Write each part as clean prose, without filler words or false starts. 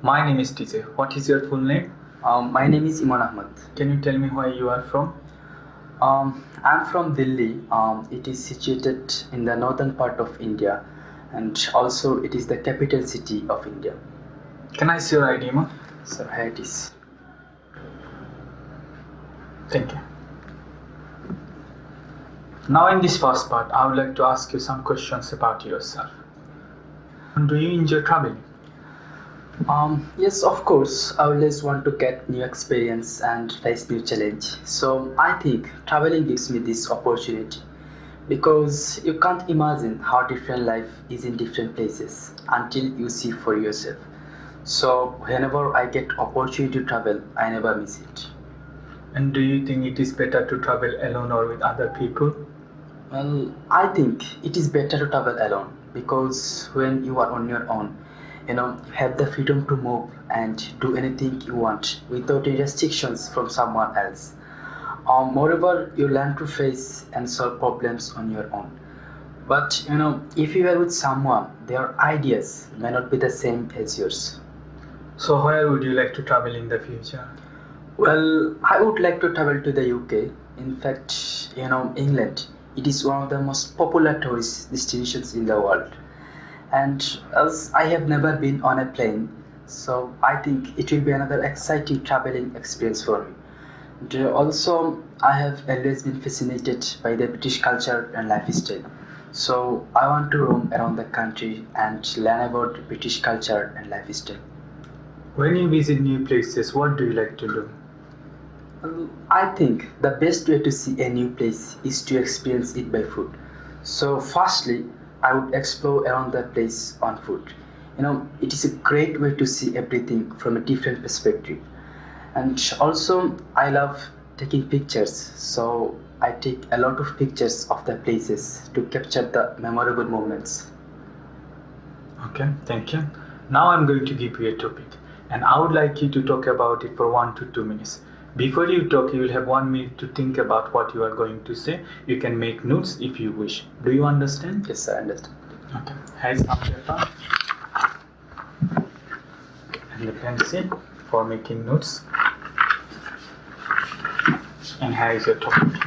My name is TJ. What is your full name? My name is Iman Ahmad. Can you tell me where you are from? I'm from Delhi. It is situated in the northern part of India, and also it is the capital city of India. Can I see your ID, ma? So here it is. Thank you. Now in this first part, I would like to ask you some questions about yourself. Do you enjoy traveling? Yes, of course. I always want to get new experience and face new challenge. So I think traveling gives me this opportunity because you can't imagine how different life is in different places until you see for yourself. So whenever I get opportunity to travel, I never miss it. And do you think it is better to travel alone or with other people? Well, I think it is better to travel alone because when you are on your own, you have the freedom to move and do anything you want without any restrictions from someone else. Moreover, you learn to face and solve problems on your own. But if you are with someone, their ideas may not be the same as yours. So where would you like to travel in the future? Well, I would like to travel to the UK. In fact, England. It is one of the most popular tourist destinations in the world. And as I have never been on a plane, so I think it will be another exciting traveling experience for me. And also, I have always been fascinated by the British culture and lifestyle. So I want to roam around the country and learn about British culture and lifestyle. When you visit new places, what do you like to do? I think the best way to see a new place is to experience it by foot. So, firstly, I would explore around the place on foot. It is a great way to see everything from a different perspective. And also, I love taking pictures. So, I take a lot of pictures of the places to capture the memorable moments. Okay, thank you. Now I'm going to give you a topic and I would like you to talk about it for 1 to 2 minutes. Before you talk, you will have 1 minute to think about what you are going to say. You can make notes if you wish. Do you understand? Yes, I understand. Okay. Here is some paper and a pencil for making notes. And here is your topic.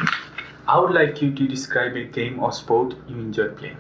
I would like you to describe a game or sport you enjoy playing.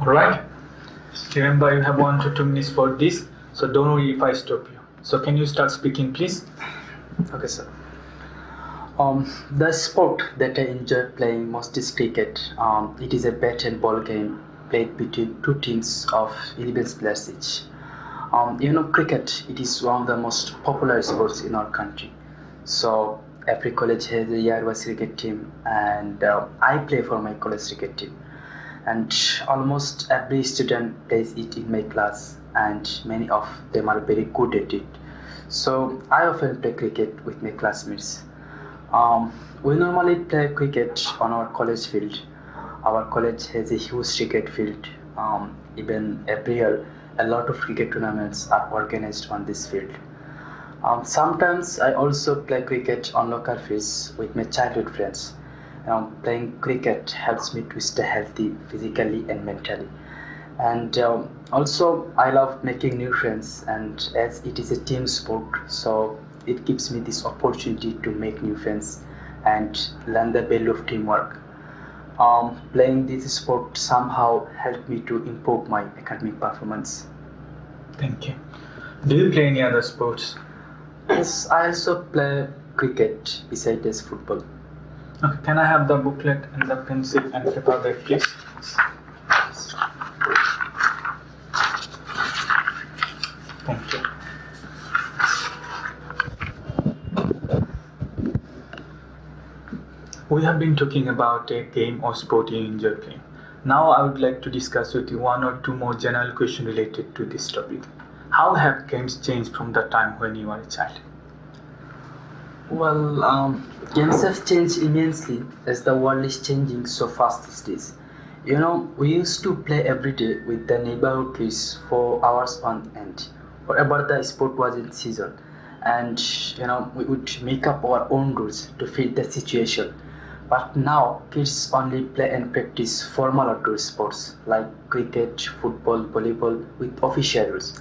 Alright? Remember, you have 1 to 2 minutes for this, so don't worry if I stop you. So can you start speaking, please? Okay, sir. The sport that I enjoy playing most is cricket. It is a bat and ball game played between two teams of 11 players each. Cricket, it is one of the most popular sports in our country. So every college has a year-wise cricket team, and I play for my college cricket team. And almost every student plays it in my class, and many of them are very good at it. So I often play cricket with my classmates. Um, we normally play cricket on our college field. Our college has a huge cricket field. Even every year, a lot of cricket tournaments are organized on this field. Sometimes I also play cricket on local fields with my childhood friends. Playing cricket helps me to stay healthy physically and mentally. And also, I love making new friends, and as it is a team sport, so it gives me this opportunity to make new friends and learn the value of teamwork. Playing this sport somehow helped me to improve my academic performance. Thank you. Do you play any other sports? Yes, I also play cricket besides football. Okay, can I have the booklet and the pencil and paper bag, please? Thank you. We have been talking about a game or sport you enjoy playing. Now I would like to discuss with you one or two more general questions related to this topic. How have games changed from the time when you were a child? Well, games have changed immensely as the world is changing so fast these days. We used to play every day with the neighborhood kids for hours on end, wherever the sport was in season. And, we would make up our own rules to fit the situation. But now, kids only play and practice formal outdoor sports like cricket, football, volleyball with official rules,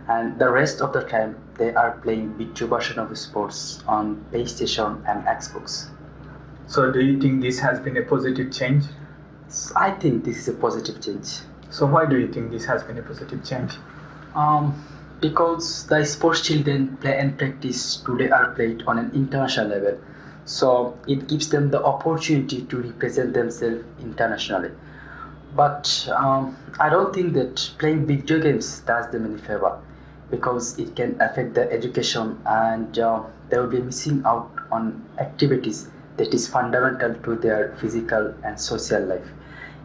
and the rest of the time they are playing video version of sports on PlayStation and Xbox. So do you think this has been a positive change? I think this is a positive change. So why do you think this has been a positive change? Um, because the sports children play and practice today are played on an international level, so it gives them the opportunity to represent themselves internationally. But I don't think that playing video games does them any favor because it can affect their education, and they will be missing out on activities that is fundamental to their physical and social life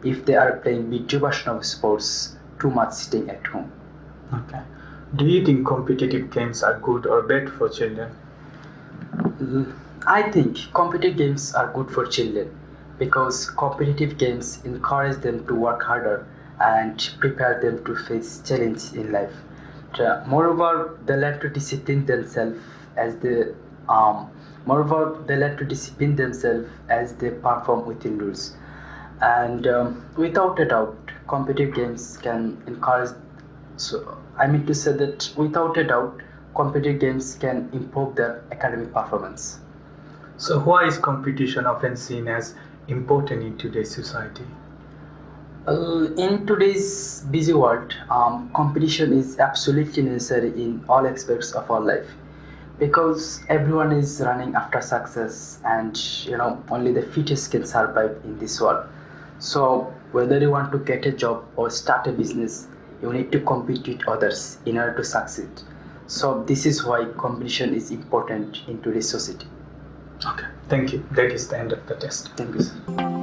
if they are playing video version of sports too much sitting at home. Okay. Do you think competitive games are good or bad for children? I think competitive games are good for children because competitive games encourage them to work harder and prepare them to face challenge in life. Moreover, they learn to discipline themselves as they um, moreover they learn to discipline themselves as they perform within rules. And without a doubt, competitive games can encourage. So I mean to say that without a doubt, competitive games can improve their academic performance. So why is competition often seen as important in today's society? In today's busy world, competition is absolutely necessary in all aspects of our life because everyone is running after success, and only the fittest can survive in this world. So whether you want to get a job or start a business, you need to compete with others in order to succeed. So this is why competition is important in today's society. Okay, thank you. That is the end of the test. Thank you, sir.